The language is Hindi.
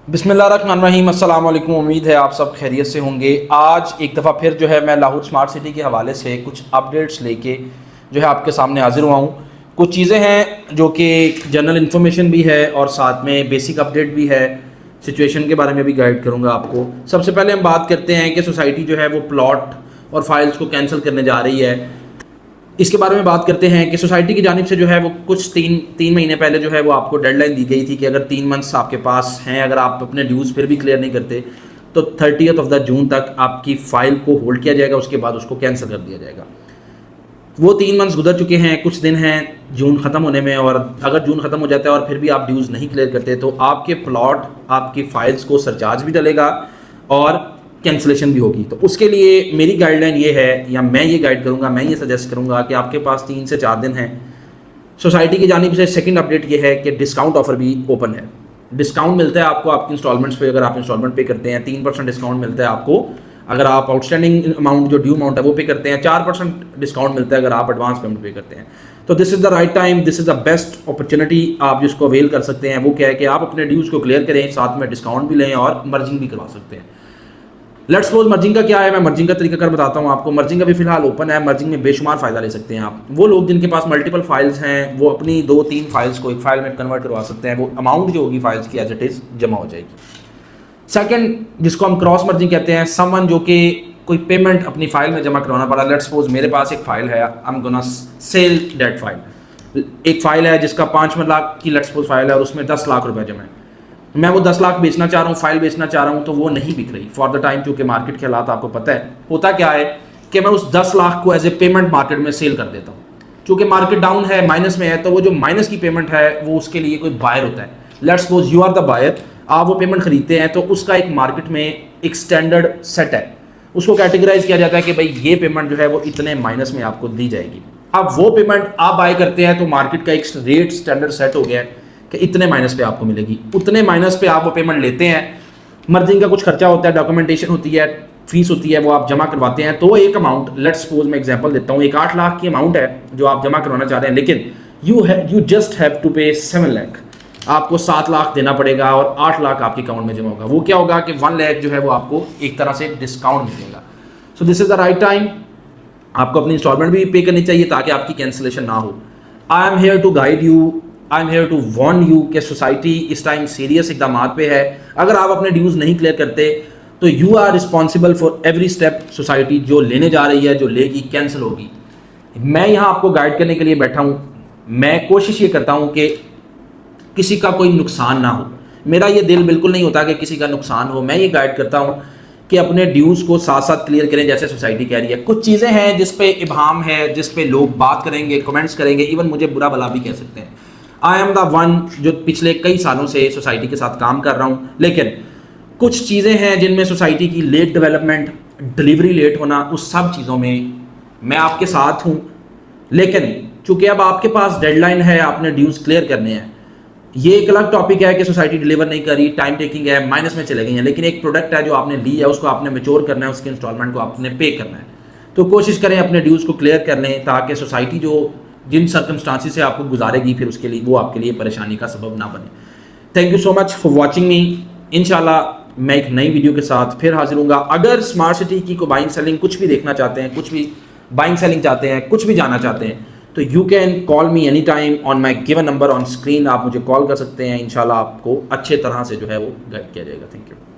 बिस्मिल्लाहिर्रहमानिर्रहीम, अस्सलाम वालेकुम। उम्मीद है आप सब खैरियत से होंगे। आज एक दफ़ा फिर जो है मैं लाहौर स्मार्ट सिटी के हवाले से कुछ अपडेट्स लेके जो है आपके सामने हाजिर हुआ हूँ। कुछ चीज़ें हैं जो कि जनरल इन्फॉर्मेशन भी है और साथ में बेसिक अपडेट भी है। सिचुएशन के बारे में भी गाइड करूँगा आपको। सबसे पहले हम बात करते हैं कि सोसाइटी जो है वो प्लॉट और फाइल्स को कैंसिल करने जा रही है। इसके बारे में बात करते हैं कि सोसाइटी की जानिब से जो है वो कुछ तीन महीने पहले जो है वो आपको डेडलाइन दी गई थी कि अगर 3 मंथ्स आपके पास हैं, अगर आप अपने ड्यूज़ फिर भी क्लियर नहीं करते तो 30 जून तक आपकी फ़ाइल को होल्ड किया जाएगा, उसके बाद उसको कैंसिल कर दिया जाएगा। वो 3 मंथ्स गुजर चुके हैं, कुछ दिन हैं जून ख़त्म होने में, और अगर जून ख़त्म हो जाता है और फिर भी आप ड्यूज़ नहीं क्लियर करते तो आपके प्लॉट, आपकी फ़ाइल्स को सरचार्ज भी डलेगा और कैंसिलेशन भी होगी। तो उसके लिए मेरी गाइडलाइन ये है, या मैं ये गाइड करूँगा, मैं ये सजेस्ट करूँगा कि आपके पास 3 से 4 दिन हैं। सोसाइटी की जानिब से सेकंड अपडेट ये है कि डिस्काउंट ऑफर भी ओपन है। डिस्काउंट मिलता है आपको आपकी इंस्टॉलमेंट्स पे। अगर आप इंस्टॉलमेंट पे करते हैं 3% डिस्काउंट मिलता है आपको। अगर आप आउटस्टैंडिंग अमाउंट, जो ड्यू अमाउंट है वो पे करते हैं, 4% डिस्काउंट मिलता है अगर आप एडवांस पेमेंट पे करते हैं। तो this is the right time, this is the best opportunity आप जिसको अवेल कर सकते हैं। वो क्या है कि आप अपने ड्यूज़ को क्लियर करें, साथ में डिस्काउंट भी लें और मर्जिंग भी करवा सकते हैं। लेट्स सपोज मर्जिंग का क्या है, मैं मर्जिंग का तरीका कर बताता हूँ आपको। मर्जिंग अभी फिलहाल ओपन है। मर्जिंग में बेशुमार फ़ायदा ले सकते हैं आप। वो लोग जिनके पास मल्टीपल फाइल्स हैं वो अपनी 2-3 फाइल्स को एक फाइल में कन्वर्ट करवा सकते हैं। वो अमाउंट जो होगी फाइल्स की एज इट इज़ जमा हो जाएगी। सेकंड, जिसको हम क्रॉस मर्जिंग कहते हैं, समवन जो कि कोई पेमेंट अपनी फाइल में जमा करवाना पड़ा। लेट्स सपोज मेरे पास एक फ़ाइल है, I am gonna sell that file. एक फ़ाइल है जिसका 5 लाख की लेट्स सपोज फाइल है और उसमें 10 लाख रुपये जमा है। मैं वो 10 लाख बेचना चाह रहा हूँ, फाइल बेचना चाह रहा हूँ, तो वो नहीं बिक रही फॉर द टाइम, क्योंकि मार्केट के हालात आपको पता है। होता क्या है कि मैं उस 10 लाख को एज ए पेमेंट मार्केट में सेल कर देता हूँ। चूँकि मार्केट डाउन है, माइनस में है, तो वो जो माइनस की पेमेंट है वो उसके लिए कोई बायर होता है। Let's suppose you are the buyer, आप वो पेमेंट खरीदते हैं, तो उसका एक मार्केट में एक स्टैंडर्ड सेट है। उसको कैटेगराइज किया जाता है कि भाई ये पेमेंट जो है वो इतने माइनस में आपको दी जाएगी। अब वो पेमेंट आप बाय करते हैं तो मार्केट का एक रेट स्टैंडर्ड सेट हो गया है कि इतने माइनस पे आपको मिलेगी। उतने माइनस पे आप वो पेमेंट लेते हैं। मर्जिंग का कुछ खर्चा होता है, डॉक्यूमेंटेशन होती है, फीस होती है, वो आप जमा करवाते हैं। तो एक अमाउंट, लेट्स सपोज मैं एग्जांपल देता हूँ, एक 8 लाख की अमाउंट है जो आप जमा करवाना चाह रहे हैं, लेकिन यू जस्ट हैव टू पे 7 लाख। आपको 7 लाख देना पड़ेगा और 8 लाख आपके अकाउंट में जमा होगा। वो क्या होगा कि 1 लाख जो है वो आपको एक तरह से डिस्काउंट मिलेगा। So this is the right time. आपको अपनी इंस्टॉलमेंट भी पे करनी चाहिए ताकि आपकी कैंसिलेशन ना हो। I am here to guide you, I am here to warn you कि सोसाइटी इस टाइम सीरियस इकदाम पे है। अगर आप अपने ड्यूज़ नहीं क्लियर करते तो you are responsible for every step society जो लेने जा रही है, जो लेगी, कैंसिल होगी। मैं यहाँ आपको गाइड करने के लिए बैठा हूँ। मैं कोशिश ये करता हूँ कि किसी का कोई नुकसान ना हो। मेरा ये दिल बिल्कुल नहीं होता कि किसी का नुकसान हो। मैं ये गाइड करता हूँ कि अपने ड्यूज़ को साथ साथ क्लियर करें जैसे सोसाइटी कह रही है। कुछ चीज़ें हैं जिस पे इब्हाम है, जिस पे लोग बात करेंगे, कमेंट्स करेंगे, इवन मुझे बुरा भला भी कह सकते हैं। आई एम द वन जो पिछले कई सालों से सोसाइटी के साथ काम कर रहा हूँ, लेकिन कुछ चीज़ें हैं जिनमें सोसाइटी की लेट डेवलपमेंट, डिलीवरी लेट होना, उस सब चीज़ों में मैं आपके साथ हूँ। लेकिन चूँकि अब आपके पास डेडलाइन है, आपने ड्यूज़ क्लियर करने हैं। ये एक अलग टॉपिक है कि सोसाइटी डिलीवर नहीं करी, टाइम टेकिंग है, माइनस में चले गई हैं, लेकिन एक प्रोडक्ट है जो आपने ली है, उसको आपने मैच्योर करना है, उसके इंस्टॉलमेंट को आपने पे करना है। तो कोशिश करें अपने ड्यूज़ को क्लियर कर लें ताकि सोसाइटी जो जिन सर्कमस्टांसिस से आपको गुजारेगी फिर उसके लिए वो आपके लिए परेशानी का सबब ना बने। Thank you so much for watching मी। इंशाल्लाह मैं एक नई वीडियो के साथ फिर हाजिर हूँगा। अगर स्मार्ट सिटी की को बाइंग सेलिंग कुछ भी देखना चाहते हैं, कुछ भी बाइंग सेलिंग चाहते हैं, कुछ भी जानना चाहते हैं, तो you can call me any time on my given number on screen. आप मुझे कॉल कर सकते हैं। इंशाल्लाह आपको अच्छे तरह से जो है वो गाइड किया जाएगा। Thank you.